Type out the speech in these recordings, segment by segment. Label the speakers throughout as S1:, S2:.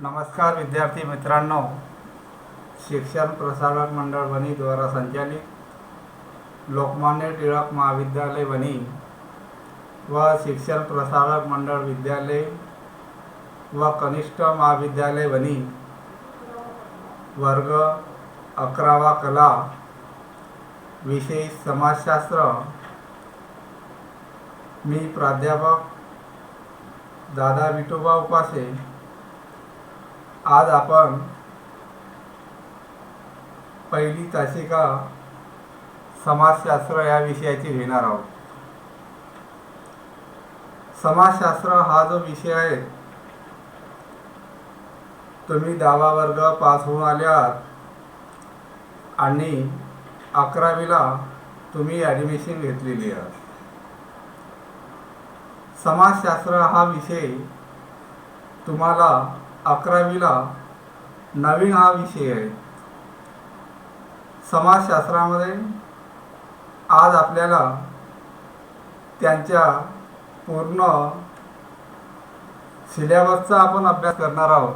S1: नमस्कार विद्यार्थी मित्रांनो, शिक्षण प्रसारक मंडळ वनी द्वारा संचालित लोकमान्य टिळक महाविद्यालय वनी व शिक्षण प्रसारक मंडळ विद्यालय व कनिष्ठ महाविद्यालय वनी वर्ग 11वा कला विषय समाजशास्त्र। मी प्राध्यापक दादा विठोबा उपासे। आज आपण पहिली तासिका समाजशास्त्र या विषयाची घेणार आहोत। समाजशास्त्र हा जो विषय आहे, तुम्ही 10वा वर्ग पास होऊन आले आहात आणि 11वीला तुम्ही ॲडमिशन घेतलेली आहे। समाजशास्त्र हा विषय तुम्हाला 11वीला नवीन हा विषय आहे। समाजशास्त्रामध्ये आज आपल्याला त्यांच्या पूर्ण सिलेबसचा आपण अभ्यास करणार आहोत।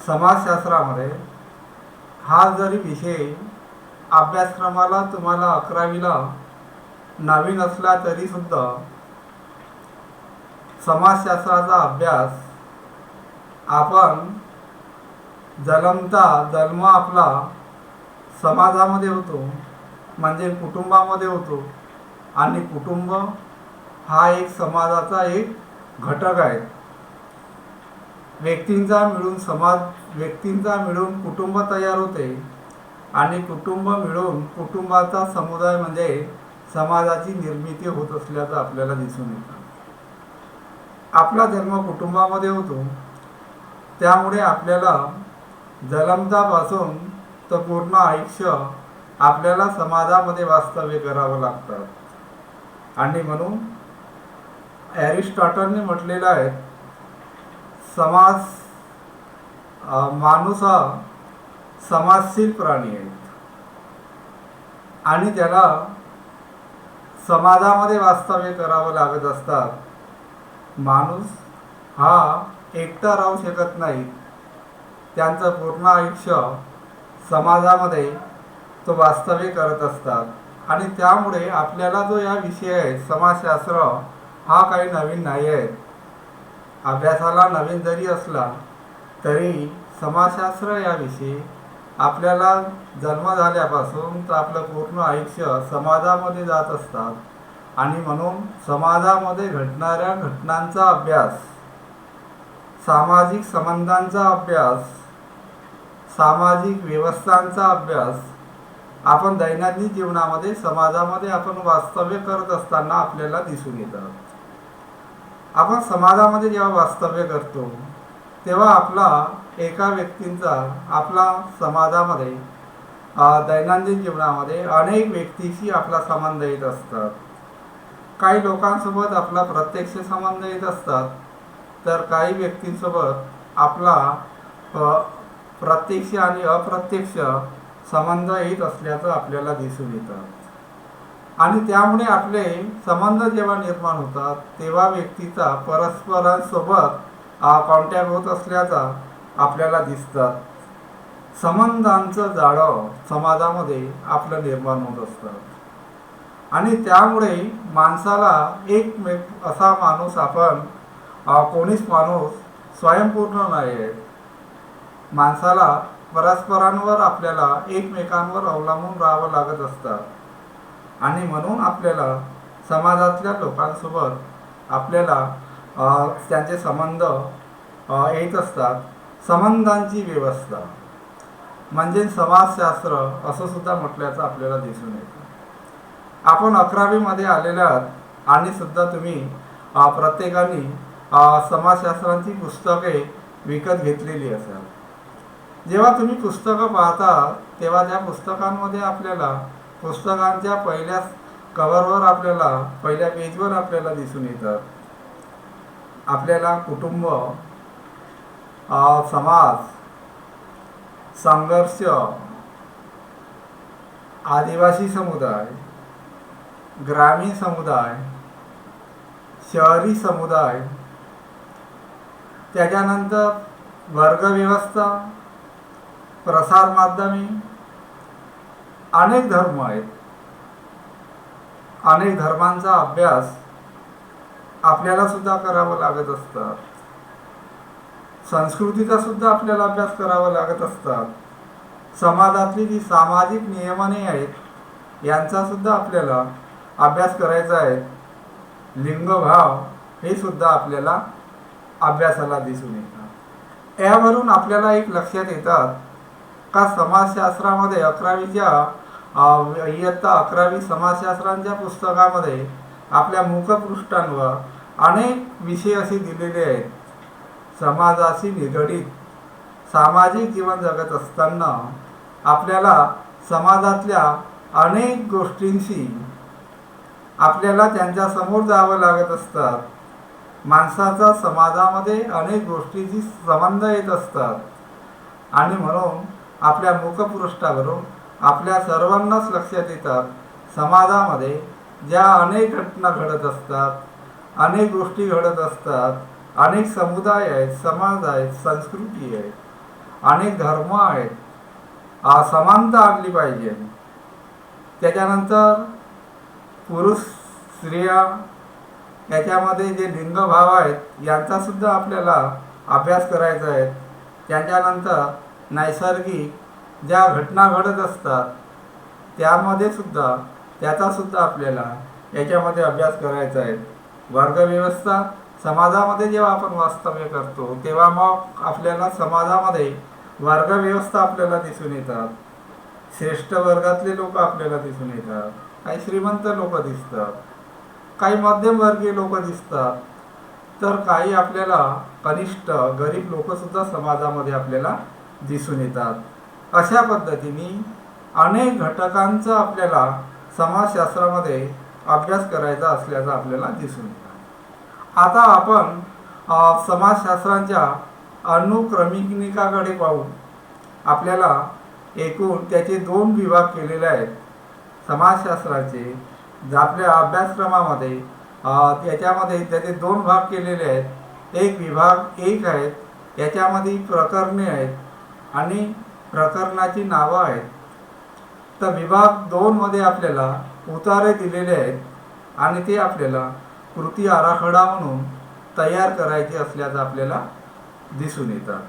S1: समाजशास्त्रामध्ये हा जरी विषय अभ्यासक्रमाला तुम्हाला 11वीला नवीन असला तरी सुद्धा समाजशास्त्राचा अभ्यास आपण जन्म आपला समाजामध्ये होतो, म्हणजे कुटुंबामध्ये होतो, आणि कुटुंब हा एक समाजाचा एक घटक आहे। व्यक्तींचा मिळून कुटुंब तयार होते आणि कुटुंब मिळून कुटुंबाचा समुदाय म्हणजे समाजाची निर्मिती होत असल्याचं आपल्याला दिसून येतं। आपला जन्म कुटुंबामध्ये होतो, त्यामुळे आपल्याला जन्मतापासून तर पूर्ण आयुष्य आपल्याला समाजामध्ये वास्तव्य करावं लागतं। आणि म्हणून ॲरिस्टॉटलने म्हटलेलं आहे, माणूस हा समाजशील प्राणी आहे आणि त्याला समाजामध्ये वास्तव्य करावं लागत असतात। माणूस हा एकटा राहू शकत नाही, त्यांचं पूर्ण आयुष्य समाजामध्ये तो वास्तव्य करत असतात। आणि त्यामुळे आपल्याला जो या विषय आहे समाजशास्त्र हा काही नवीन नाही आहे। अभ्यासाला नवीन जरी असला तरी समाजशास्त्र या विषयी आपल्याला जन्म झाल्यापासून तर आपलं पूर्ण आयुष्य समाजामध्ये जात असतात। आणि म्हणून समाजामध्ये घडणाऱ्या घटनांचा अभ्यास, सामाजिक संबंधांचा अभ्यास, सामाजिक व्यवस्थांचा अभ्यास आपण दैनंदिन जीवनामध्ये समाजामध्ये आपण वास्तव्य करत असताना आपल्याला दिसून येतात। आपण समाजामध्ये जेव्हा वास्तव्य करतो तेव्हा आपला एका व्यक्तींचा आपला समाजामध्ये दैनंदिन जीवनामध्ये अनेक व्यक्तीशी आपला संबंध येत असतात। काही लोकांसोबत आपला प्रत्यक्ष संबंध येत असतात, तर काही व्यक्तींसोबत आपला प्रत्यक्ष आणि अप्रत्यक्ष संबंध येत असल्याचं आपल्याला दिसून येतं। आणि त्यामुळे आपले संबंध जेव्हा निर्माण होतात तेव्हा व्यक्तीचा परस्परांसोबत कॉन्टॅक्ट होत असल्याचा आपल्याला दिसतात। संबंधांचं जाळं समाजामध्ये आपलं निर्माण होत असतं। आणि त्यामुळे माणसाला असा माणूस आपण कोणीच माणूस स्वयंपूर्ण नाही आहे। माणसाला परस्परांवर आपल्याला एकमेकांवर अवलंबून राहावं लागत असतं। आणि म्हणून आपल्याला समाजातल्या लोकांसोबत आपल्याला त्यांचे संबंध येत असतात। संबंधांची व्यवस्था म्हणजे समाजशास्त्र असं सुद्धा म्हटल्याचं आपल्याला दिसून येतं। आपण 11वीमध्ये आलेल्या आहात आणि सुद्धा तुम्ही प्रत्येकाने समाजशास्त्रांची पुस्तके विकत घेतलेली असाल। जेव्हा तुम्ही पुस्तकं पाहता तेव्हा त्या पुस्तकांमध्ये आपल्याला पुस्तकांच्या पहिल्या कव्हरवर आपल्याला पहिल्या पेजवर आपल्याला दिसून येतात आपल्याला कुटुंब, समाज, संघर्ष, आदिवासी समुदाय, ग्रामीण समुदाय, शहरी समुदाय, त्याच्यानंतर वर्गव्यवस्था, प्रसारमाध्यमे, अनेक धर्म आहेत. अनेक धर्मांचा अभ्यास आपल्याला सुद्धा करावा लागत असतात. संस्कृतीचा सुद्धा आपल्याला अभ्यास करावा लागत असतात. समाजातली जी सामाजिक नियमने आहेत यांचा सुद्धा आपल्याला अभ्यास करायचा आहे. लिंगभाव हे सुद्धा आपल्याला अभ्यासाला दिसून येतात. यावरून आपल्याला एक लक्षात येतात का समाजशास्त्रामध्ये 11वीच्या इयत्ता 11वी समाजशास्त्रांच्या पुस्तकामध्ये आपल्या मुखपृष्ठांवर अनेक विषय असे दिलेले आहेत. समाजाशी निगडीत सामाजिक जीवन जगत असताना आपल्याला समाजातल्या अनेक गोष्टींशी आपल्याला त्यांच्या समोर जावं लागत असतात. माणसाचा समाजामध्ये अनेक गोष्टींशी संबंध येत असतात आणि म्हणून आपल्या मुखपृष्ठावरून आपल्या सर्वांनाच लक्षात येतात समाजामध्ये ज्या अनेक घटना घडत असतात, अनेक गोष्टी घडत असतात, अनेक समुदाय आहेत, समाज आहेत, संस्कृती आहे, अनेक धर्म आहेत. समानता आणली पाहिजे. त्याच्यानंतर पुरुष स्त्रिया याच्यामध्ये जे लिंगभाव आहेत यांचासुद्धा आपल्याला अभ्यास करायचा आहे. त्याच्यानंतर नैसर्गिक ज्या घटना घडत असतात त्यामध्ये सुद्धा त्याचासुद्धा आपल्याला याच्यामध्ये अभ्यास करायचा आहे. वर्गव्यवस्था, समाजामध्ये जेव्हा आपण वास्तव्य करतो तेव्हा मग आपल्याला समाजामध्ये वर्गव्यवस्था आपल्याला दिसून येतात. श्रेष्ठ वर्गातले लोक आपल्याला दिसून येतात, काही श्रीमंत लोक दिसतात, काही मध्यमवर्गीय लोक दिसतात, तर काही आपल्याला कनिष्ठ गरीब लोकसुद्धा समाजामध्ये आपल्याला दिसून येतात. अशा पद्धतीने अनेक घटकांचा आपल्याला समाजशास्त्रामध्ये अभ्यास करायचा असल्याचं आपल्याला दिसून येतं. आता आपण समाजशास्त्रांच्या अनुक्रमिकाकडे पाहू. आपल्याला एकूण त्याचे 2 विभाग केलेले आहेत समाजशास्त्राचे. आपल्या अभ्यासक्रमामध्ये त्याच्यामध्ये त्याचे 2 भाग केलेले आहेत. एक विभाग 1 आहेत, याच्यामध्ये प्रकरणे आहेत आणि प्रकरणाची नावं आहेत. तर विभाग 2 मध्ये आपल्याला उतारे दिलेले आहेत आणि ते आपल्याला कृती आराखडा म्हणून तयार करायचे असल्याचं आपल्याला दिसून येतात.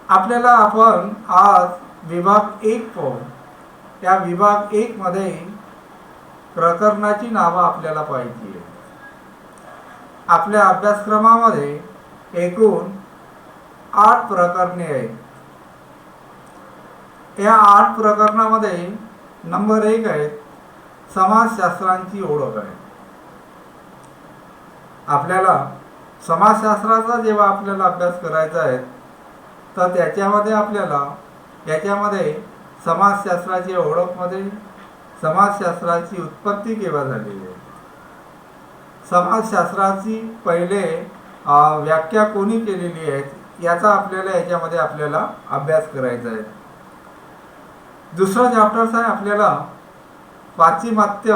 S1: आपल्याला आपण आज विभाग 1 पाहू. त्या विभाग 1 मध्ये प्रकरणाची नावं आपल्याला पाहिजे. आपल्या अभ्यासक्रमामध्ये एकूण 8 प्रकरणे आहेत. या 8 प्रकरणामध्ये नंबर 1 आहेत समाजशास्त्रांची ओळख आहे. आपल्याला समाजशास्त्राचा जेव्हा आपल्याला अभ्यास करायचा आहे तर त्याच्यामध्ये आपल्याला याच्यामध्ये समाजशास्त्राची ओळखमध्ये समाजशास्त्राची उत्पत्ती केव्हा झालेली आहे, समाजशास्त्राची पहिले व्याख्या कोणी केलेली आहे याचा आपल्याला याच्यामध्ये आपल्याला अभ्यास करायचा आहे. दुसरा चॅप्टर्स आहे आपल्याला पाश्चिमात्य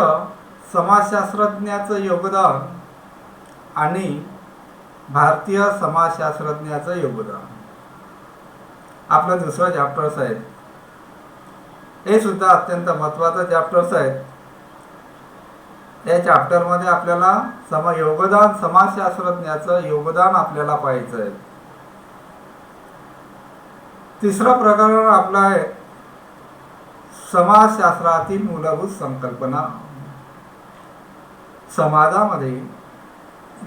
S1: समाजशास्त्रज्ञाचं योगदान आणि भारतीय समाजशास्त्रज्ञाचं योगदान. आपलं दुसरं चॅप्टर्स आहे. हे सुद्धा अत्यंत महत्त्वाचं चॅप्टर्स आहेत. या चॅप्टरमध्ये आपल्याला समाजशास्त्रज्ञाचं योगदान आपल्याला पाहायचं आहे. तिसरं प्रकरण आपलं आहे समाजशास्त्रातील मूलभूत संकल्पना. समाजामध्ये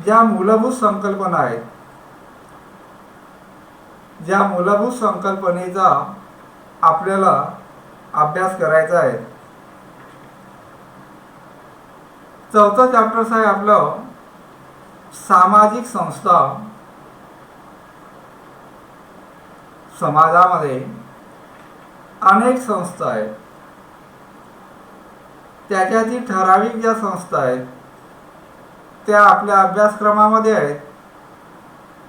S1: ज्या मूलभूत संकल्पना आहेत, ज्या मूलभूत संकल्पनेचा आपल्याला अभ्यास करायचा आहे. चौथं चॅप्टर्स आहे आपलं सामाजिक संस्था. समाजामध्ये अनेक संस्था आहेत. त्याच्यातील ठराविक ज्या संस्था आहेत त्या आपल्या अभ्यासक्रमामध्ये आहेत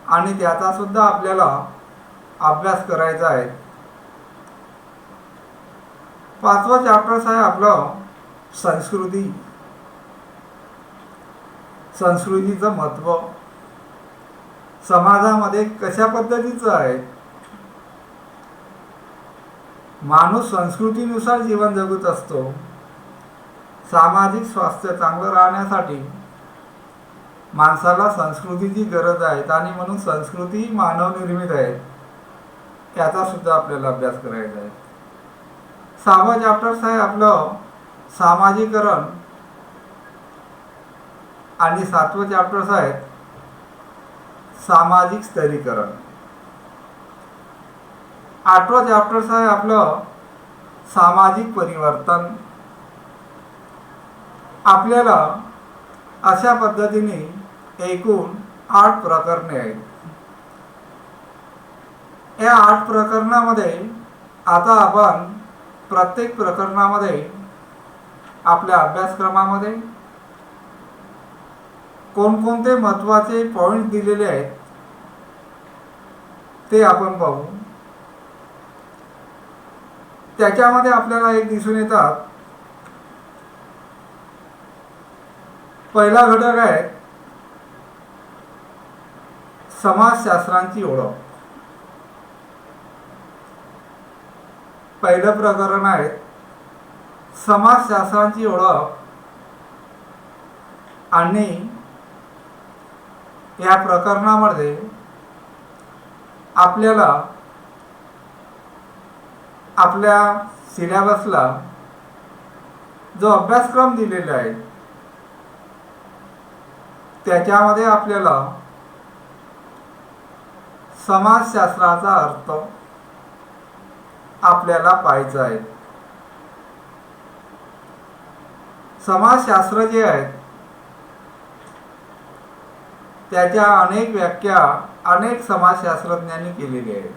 S1: आणि त्याचा सुद्धा आपल्याला अभ्यास करायचा आहे. पाचवं चॅप्टर्स आहे आपलं संस्कृती. संस्कृतीचं महत्त्व, समाजामध्ये कशा पद्धतीचं आहे, माणूस संस्कृतीनुसार जीवन जगत असतो. सामाजिक स्वास्थ्य चांगलं राहण्यासाठी माणसाला संस्कृतीची गरज आहे आणि म्हणून संस्कृती मानवनिर्मित आहे, याचा सुद्धा आपल्याला अभ्यास करायचा आहे. 6वं चॅप्टर्स आहे आपलं सामाजिकरण आणि 7वं चॅप्टर्स आहेत सामाजिक स्तरीकरण. 8वं चॅप्टर्स आहे आपलं सामाजिक परिवर्तन. आपल्याला अशा पद्धतीने एकूण 8 प्रकरणे आहेत. या 8 प्रकरणामध्ये आता आपण प्रत्येक प्रकरणामध्ये आपल्या अभ्यासक्रमामध्ये कोणकोणते महत्त्वाचे पॉईंट दिलेले आहेत ते आपण पाहू. त्याच्यामध्ये आपल्याला एक दिसून येतात. पहिला घटक आहे समाजशास्त्रांची ओळख. पहिलं प्रकरण आहे समाजशास्त्रांची ओळख. आणि या प्रकरणामध्ये आपल्याला आपल्या सिलेबसला जो अभ्यासक्रम दिलेला आहे त्याच्यामध्ये आपल्याला समाजशास्त्राचा अर्थ आपल्याला पाहायचा आहे. समाजशास्त्र जे आहेत त्याच्या अनेक व्याख्या अनेक समाजशास्त्रज्ञांनी केलेली आहेत.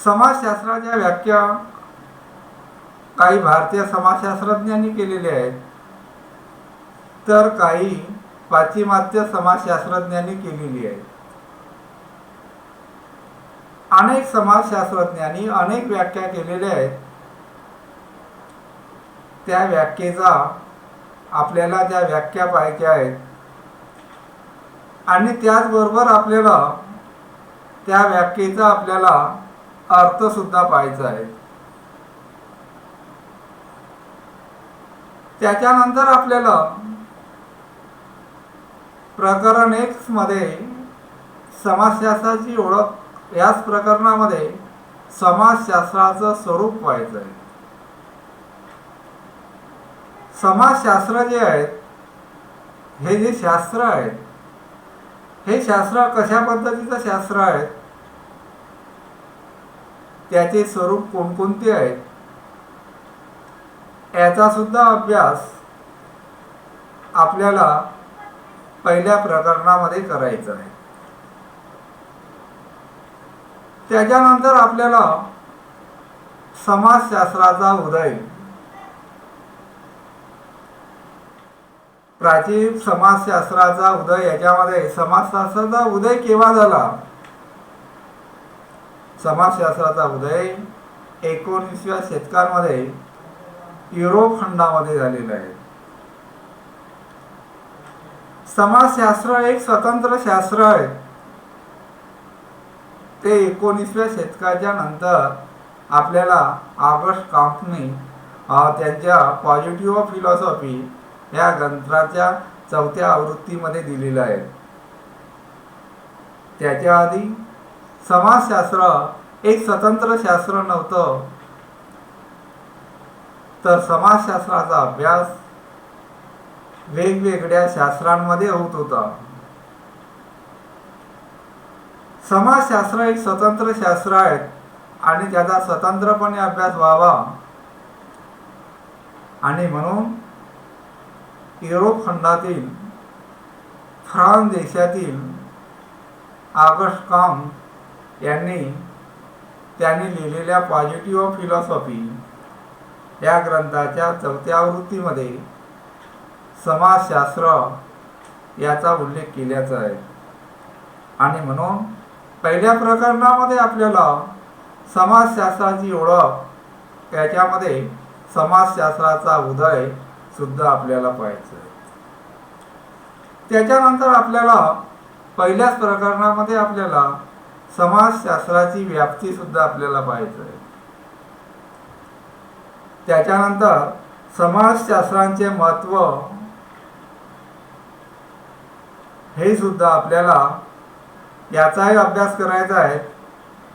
S1: समाजशास्त्राच्या व्याख्या काही भारतीय समाजशास्त्रज्ञांनी केलेल्या आहेत, तर काही पाश्चिमात्य समाजशास्त्रज्ञांनी केलेली आहे. अनेक समाजशास्त्रज्ञांनी अनेक व्याख्या केलेल्या आहेत. त्या व्याख्येचा आपल्याला त्या व्याख्या पाहायच्या आहेत आणि त्याचबरोबर आपल्याला त्या व्याख्येचा आपल्याला अर्थ सुद्धा पाहायचा आहे. त्याच्यानंतर आपल्याला प्रकरण 1 मध्ये समाजशास्त्राची ओळख याच प्रकरणामध्ये समाजशास्त्राचं स्वरूप पाहायचं आहे. समाजशास्त्र जे आहेत हे जे शास्त्र आहेत हे शास्त्र कशा पद्धतीचं शास्त्र आहे, त्याचे स्वरूप कोणकोणते आहेत याचा सुद्धा अभ्यास आपल्याला पहिल्या प्रकरणामध्ये करायचा आहे. त्याच्यानंतर आपल्याला समाजशास्त्राचा उदय, प्राचीन समाजशास्त्राचा उदय, याच्यामध्ये समाजशास्त्राचा उदय केव्हा झाला. समाजशास्त्राचा उदय 19व्या शतकामध्ये युरोप खंडामध्ये झालेला आहे. समाजशास्त्र एक स्वतंत्र शास्त्र आहे. ते 19व्या शतकाच्या नंतर आपल्याला ऑगस्ट कॉम्पनी त्यांच्या पॉझिटिव्ह ऑफ फिलॉसॉफी या ग्रंथाच्या 4थ्या आवृत्तीमध्ये दिलेलं आहे. त्याच्या आधी समाजशास्त्र एक स्वतंत्र शास्त्र नव्हतं, तर समाजशास्त्राचा अभ्यास वेगवेगळ्या शास्त्रांमध्ये होत होता. समाजशास्त्र एक स्वतंत्र शास्त्र आहे आणि त्याचा स्वतंत्रपणे अभ्यास व्हावा आणि म्हणून युरोप खंडातील फ्रान्स देशातील ऑगस्ट कॉम्ट त्यांनी लिहिलेल्या पॉझिटिव्ह ऑफ फिलॉसॉफी या ग्रंथाच्या 4थ्या आवृत्तीमध्ये समाजशास्त्र याचा उल्लेख केल्याचा आहे. आणि म्हणून पहिल्या प्रकरणामध्ये आपल्याला समाजशास्त्राची ओळख, त्याच्यामध्ये समाजशास्त्राचा उदय सुद्धा आपल्याला पाहायचं आहे. त्याच्यानंतर आपल्याला पहिल्याच प्रकरणामध्ये आपल्याला समाजशास्त्राची व्याप्ती सुद्धा आपल्याला पाहायचं आहे. त्याच्यानंतर समाजशास्त्रांचे महत्त्व हे सुद्धा आपल्याला याचाही अभ्यास करायचा आहे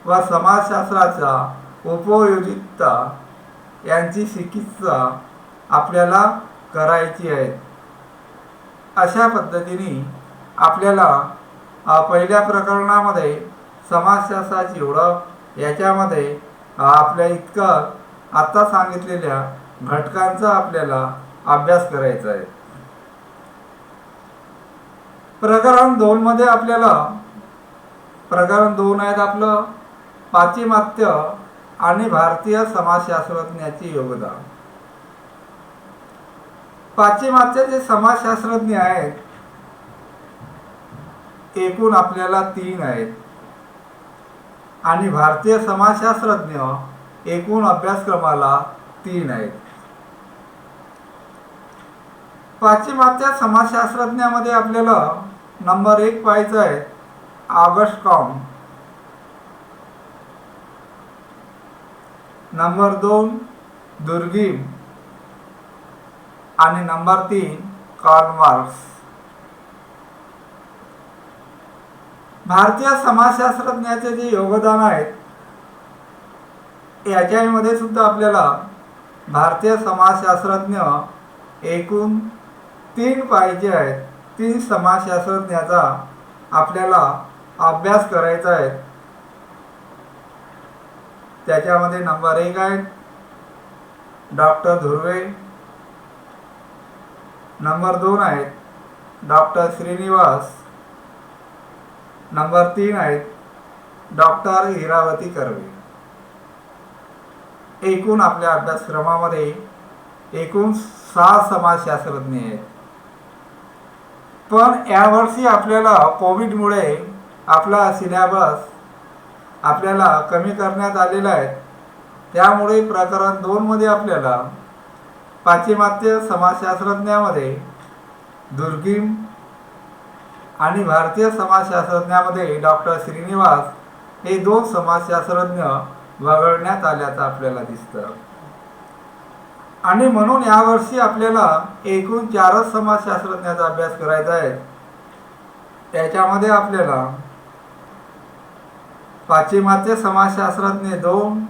S1: व समाजशास्त्राचा उपयोजितता यांची चिकित्सा आपल्याला करायची आहे. अशा पद्धतीने आपल्याला पहिल्या प्रकरणामध्ये समाजशास्त्राची ओळख याच्यामध्ये आपल्या इतकं आता सांगितलेल्या घटकांचा आपल्याला अभ्यास करायचा आहे. प्रकरण 2 मध्ये आपल्याला प्रकरण 2 आहेत आपलं पाश्चिमात्य आणि भारतीय समाजशास्त्रज्ञाचे योगदान. पाश्चिमात्य समाजशास्त्रज्ञ आहेत एकूण आपल्याला 3 आहेत आणि भारतीय समाजशास्त्रज्ञ एकूण अभ्यासक्रमाला 3 आहेत. पाश्चिमात्य समाजशास्त्रज्ञामध्ये आपल्याला नंबर 1 पाहायचं आहे ऑगस्ट कॉम्ट, नंबर 2 दुर्गीम आणि नंबर 3 कार्ल मार्क्स. भारतीय समाजशास्त्रज्ञाचे जे योगदान आहेत याच्यामध्ये सुद्धा आपल्याला भारतीय समाजशास्त्रज्ञ एकूण 3 पाहिजे आहेत. 3 समाजशास्त्रज्ञाचा आपल्याला अभ्यास करायचा आहे. त्याच्यामध्ये नंबर 1 आहे डॉक्टर धुर्वे, नंबर 2 आहेत डॉक्टर श्रीनिवास, नंबर 3 आहेत डॉक्टर इरावती कर्वे. एकूण आपल्या अभ्यासक्रमामध्ये एकूण 6 समाजशास्त्रज्ञ आहेत. पण यावर्षी आपल्याला कोविडमुळे आपला सिलेबस आपल्याला कमी करण्यात आलेला आहे. त्यामुळे प्रकरण 2 मध्ये आपल्याला पाश्चिमात्य समाजशास्त्रज्ञामध्ये दुर्गीम आणि भारतीय समाजशास्त्रज्ञामध्ये डॉक्टर श्रीनिवास हे 2 समाजशास्त्रज्ञ वगळण्यात आल्याचं आपल्याला दिसतं. आणि म्हणून यावर्षी आपल्याला एकूण 4च समाजशास्त्रज्ञाचा अभ्यास करायचा आहे. त्याच्यामध्ये आपल्याला पाश्चिमात्य समाजशास्त्रज्ञ 2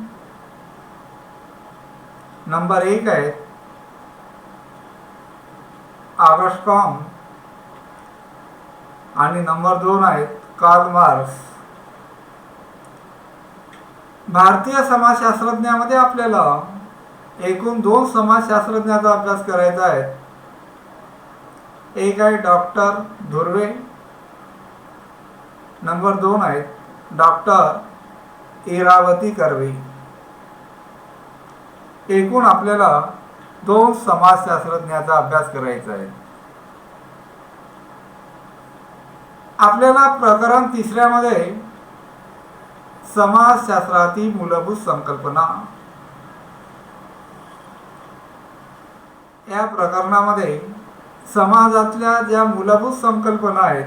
S1: नंबर 1 आहेत ऑगस्ट कॉम्ट आणि नंबर 2 आहेत कार्ल मार्क्स. भारतीय समाजशास्त्रज्ञामध्ये आपल्याला एकूण 2 समाजशास्त्रज्ञाचा अभ्यास करायचा आहे. एक आहे डॉक्टर धुर्वे, नंबर 2 आहेत डॉक्टर इरावती कर्वे. एकूण आपल्याला 2 समाजशास्त्रज्ञाचा अभ्यास करायचा आहे. आपल्याला प्रकरण 3 मध्ये समाजशास्त्राची मूलभूत संकल्पना या प्रकरणामध्ये समाजातल्या ज्या मूलभूत संकल्पना आहेत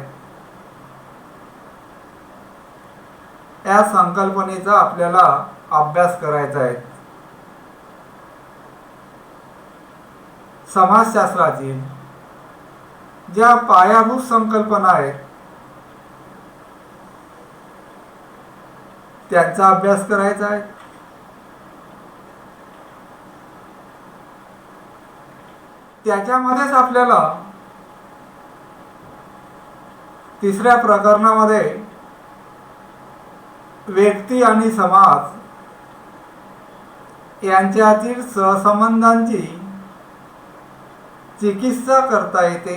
S1: या संकल्पनेचा आपल्याला अभ्यास करायचा आहे. समाजशास्त्राची ज्या पायाभूत संकल्पना आहेत त्यांचा अभ्यास करायचा आहे. त्याच्यामध्येच आपल्याला 3ऱ्या प्रकरणामध्ये व्यक्ती आणि समाज यांच्यातील सहसंबंधांची चिकित्सा करता येते.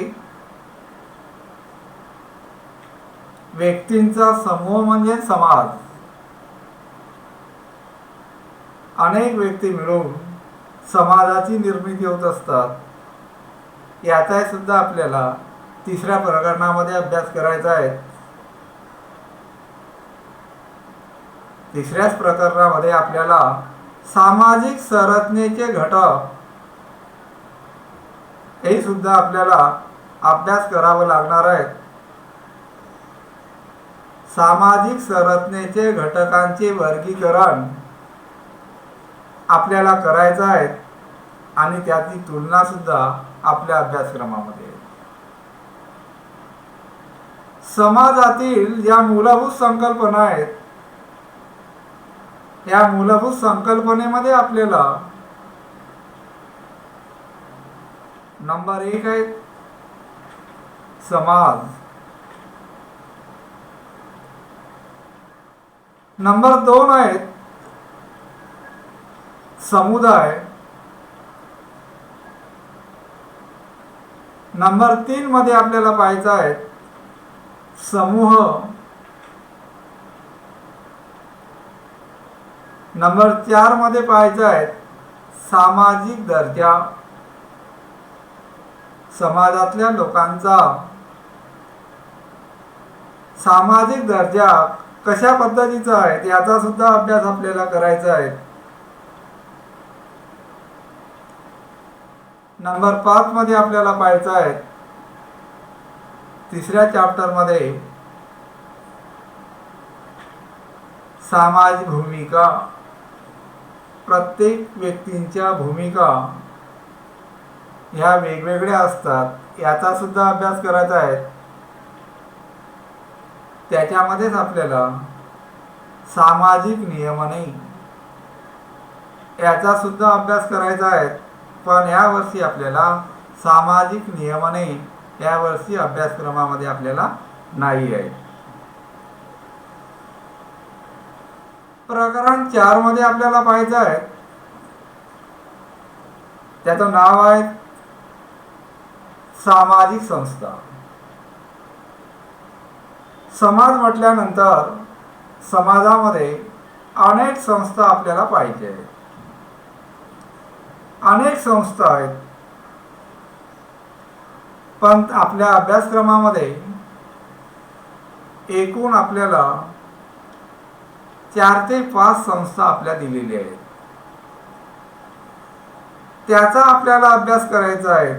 S1: व्यक्तींचा समूह म्हणजे समाज. अनेक व्यक्ती मिळून समाजाची निर्मिती होत असतात. याचा सुद्धा आपल्याला 3ऱ्या प्रकरणामध्ये अभ्यास करायचा आहे. 3ऱ्याच प्रकरणामध्ये आपल्याला सामाजिक संरचनेचे घटक हे सुद्धा आपल्याला अभ्यास करावा लागणार आहे. सामाजिक संरचनेचे घटकांचे वर्गीकरण आपल्याला करायचं आहे आणि त्याची तुलना सुद्धा आपल्या अभ्यासक्रमामध्ये. समाजातील ज्या मूलभूत संकल्पना आहेत, या मूलभूत संकल्पनेमध्ये आपल्याला नंबर 1 आहे समाज, नंबर 2 आहेत समुदाय, नंबर 3 मध्ये आपल्याला पाहायचं आहे समूह, नंबर 4 मध्ये पाहायचं आहे सामाजिक दर्जा, समाजातल्या लोकांचा सामाजिक दर्जा कशा पद्धतीचा आहे याचा सुद्धा अभ्यास आपल्याला करायचा आहे. नंबर 5 मध्ये आपल्याला पाहायचं आहे तिसऱ्या चॅप्टर मध्ये सामाजिक भूमिका, प्रत्येक व्यक्तींच्या भूमिका ह्या वेगवेगळ्या असतात, याचा सुद्धा अभ्यास करायचा आहे. त्याच्यामध्येच आपल्याला सामाजिक नियमने याचा सुद्धा अभ्यास करायचा आहे. पण यावर्षी आपल्याला सामाजिक नियमने यावर्षी अभ्यासक्रमामध्ये आपल्याला नाही आहे. प्रकरण 4 मध्ये आपल्याला पाहायचं आहे, त्याचं नाव आहे सामाजिक संस्था. समाज म्हटल्यानंतर समाजामध्ये अनेक संस्था आपल्याला पाहिजे आहेत. अनेक संस्था आहेत, पण आपल्या अभ्यासक्रमामध्ये एकूण आपल्याला 4 ते 5 संस्था आपल्या दिलेल्या आहेत. त्याचा आपल्याला अभ्यास करायचा आहे.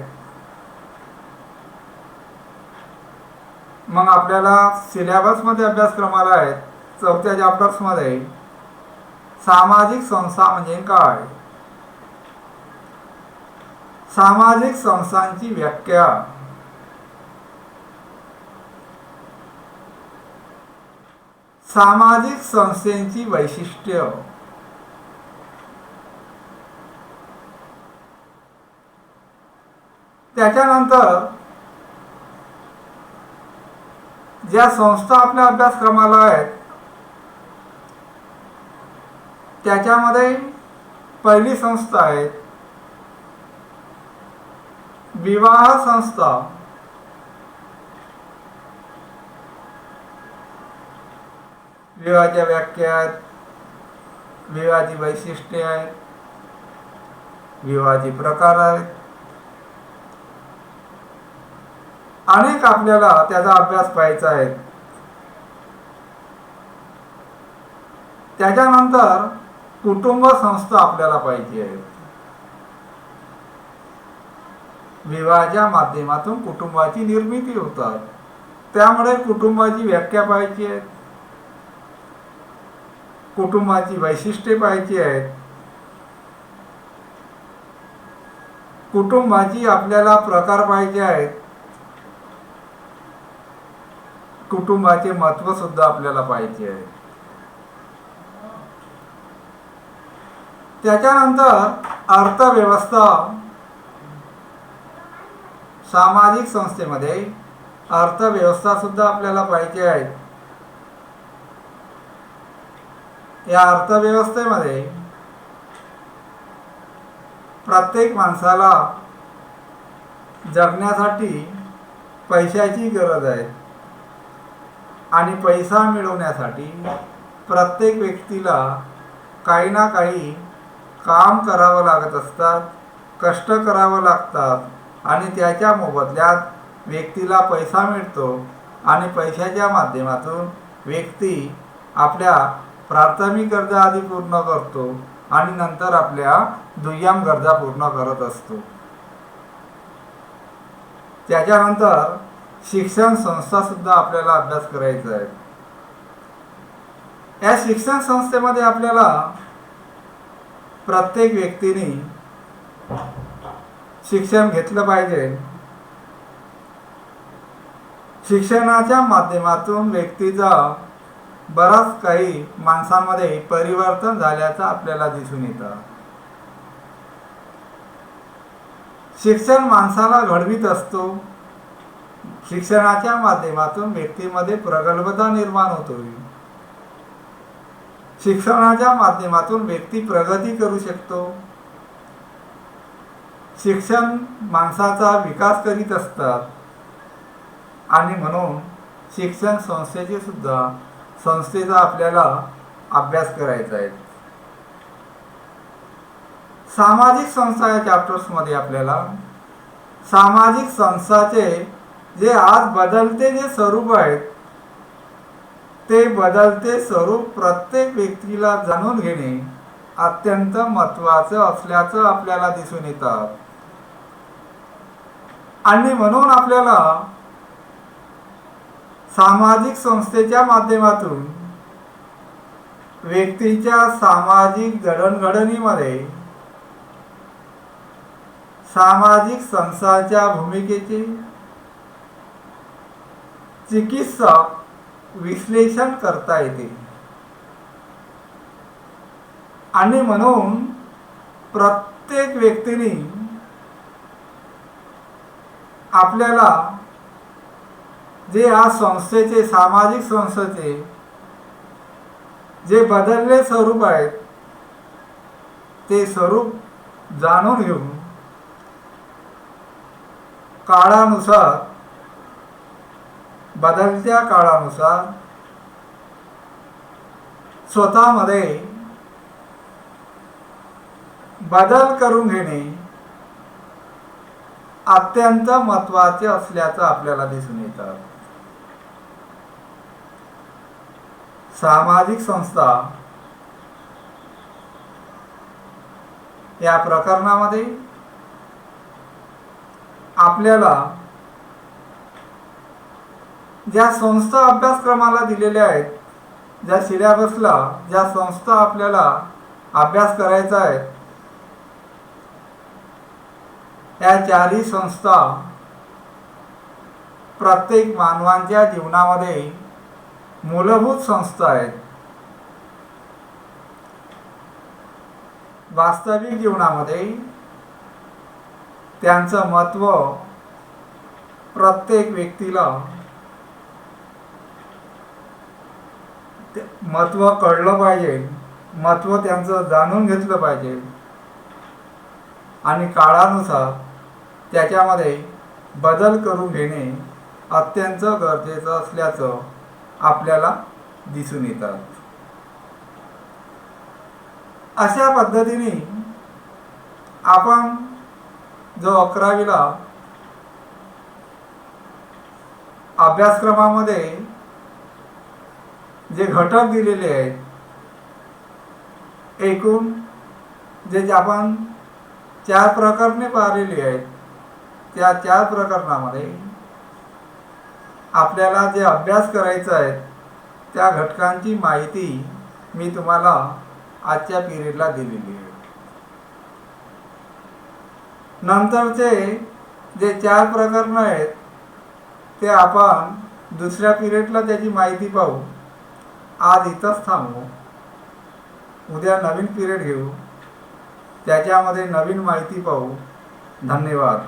S1: मग आपल्याला सिलेबसमध्ये अभ्यासक्रमाला आहेत 4थ्या चॅप्टर्समध्ये सामाजिक संस्था म्हणजे काय, सामाजिक संस्थांची व्याख्या, सामाजिक संस्थेची वैशिष्ट्य, त्याच्यानंतर ज्या संस्था आपल्या अभ्यासक्रमाला आहेत त्याच्यामध्ये पहिली संस्था आहे विवाह संस्था. विवाहाच्या व्याख्या आहेत, विवाहाची वैशिष्ट्ये आहेत, विवाहाचे प्रकार आहेत, अनेक आपल्याला त्याचा अभ्यास पाहायचा आहे. त्याच्यानंतर कुटुंब संस्था आपल्याला पाहिजे आहे. विवाहाच्या माध्यमातून कुटुंबाची निर्मिती होतात, त्यामुळे कुटुंबाची व्याख्या पाहिजे आहे, कुटुंबाची वैशिष्ट्ये पाहिजे आहेत, कुटुंबाची आपल्याला प्रकार पाहिजे आहेत, कुटुंबाचे महत्त्व सुद्धा आपल्याला पाहिजे आहे. त्याच्यानंतर अर्थव्यवस्था, सामाजिक संस्थेमध्ये अर्थव्यवस्था सुद्धा आपल्याला पाहिजे आहे. या अर्थव्यवस्थेमध्ये प्रत्येक माणसाला जगण्यासाठी पैशाची गरज आहे आणि पैसा मिळवण्यासाठी प्रत्येक व्यक्तीला काही ना काही काम करावं लागत असतात, कष्ट करावं लागतात आणि त्याच्या मोबदल्यात व्यक्तीला पैसा मिळतो आणि पैशाच्या माध्यमातून व्यक्ती आपल्या प्राथमिक गरजा आधी पूर्ण करतो आणि नंतर आपल्या दुय्यम गरजा पूर्ण करत असतो. त्याच्यानंतर शिक्षण संस्थासुद्धा आपल्याला अभ्यास करायचा आहे. या शिक्षण संस्थेमध्ये आपल्याला प्रत्येक व्यक्तीने शिक्षण घेतलं पाहिजे. शिक्षणाच्या माध्यमातून व्यक्तीचा बराच काही माणसांमध्ये परिवर्तन झाल्याचं आपल्याला दिसून येतं. शिक्षण माणसाला घडवीत असतो. शिक्षणाच्या माध्यमातून व्यक्तीमध्ये प्रगल्भता निर्माण होतो. शिक्षणाच्या माध्यमातून व्यक्ती प्रगती करू शकतो. शिक्षण माणसाचा विकास करीत असतात आणि म्हणून शिक्षण संस्थेचा आपल्याला अभ्यास करायचा आहे. सामाजिक संस्था या चॅप्टर्समध्ये आपल्याला सामाजिक संस्थाचे जे आज बदलते जे स्वरूप आहेत ते बदलते स्वरूप प्रत्येक व्यक्तीला जाणून घेणे अत्यंत महत्त्वाचं असल्याचं आपल्याला दिसून येतं. आणि म्हणून आपल्याला सामाजिक संस्थेच्या माध्यमातून व्यक्तीच्या सामाजिक जडणघडणीमध्ये सामाजिक संस्थांच्या भूमिकेचे चिकित्सक विश्लेषण करता येते. आणि म्हणून प्रत्येक व्यक्तीने आपल्याला जे आज संस्थेचे सामाजिक संस्थेचे जे बदलले स्वरूप आहेत ते स्वरूप जाणून घेऊन काळानुसार बदलत्या काळानुसार स्वतःमध्ये बदल करून घेणे अत्यंत महत्त्वाचे असल्याचं आपल्याला दिसून येतं. सामाजिक संस्था या प्रकरणामध्ये आपल्याला ज्या संस्था अभ्यासक्रमाला दिलेल्या आहेत, ज्या सिलेबसला ज्या संस्था आपल्याला अभ्यास करायचा आहे या चारही संस्था प्रत्येक मानवांच्या जीवनामध्ये मूलभूत संस्था आहेत. वास्तविक जीवनामध्ये त्यांचं महत्त्व प्रत्येक व्यक्तीला महत्त्व कळलं पाहिजे, महत्त्व त्यांचं जाणून घेतलं पाहिजे आणि काळानुसार त्याच्यामध्ये बदल करून घेणे अत्यंत गरजेचं असल्याचं आपल्याला दिसून येतं. अशा पद्धतीने आपण जो 11वीला अभ्यासक्रमामध्ये जे घटक दिलेले आहेत, एकूण जे आपण 4 प्रकरणे पाहिलेली आहेत त्या 4 प्रकरणामध्ये आपल्याला जे अभ्यास करायचा आहे त्या घटकांची माहिती मी तुम्हाला आजच्या पिरियडला दिलेली आहे. नंतरचे जे 4 प्रकरणं आहेत ते आपण दुसऱ्या पिरियडला त्याची माहिती पाहू. आज इथंच थांबू. उद्या नवीन पिरियड घेऊ, त्याच्यामध्ये नवीन माहिती पाहू. धन्यवाद.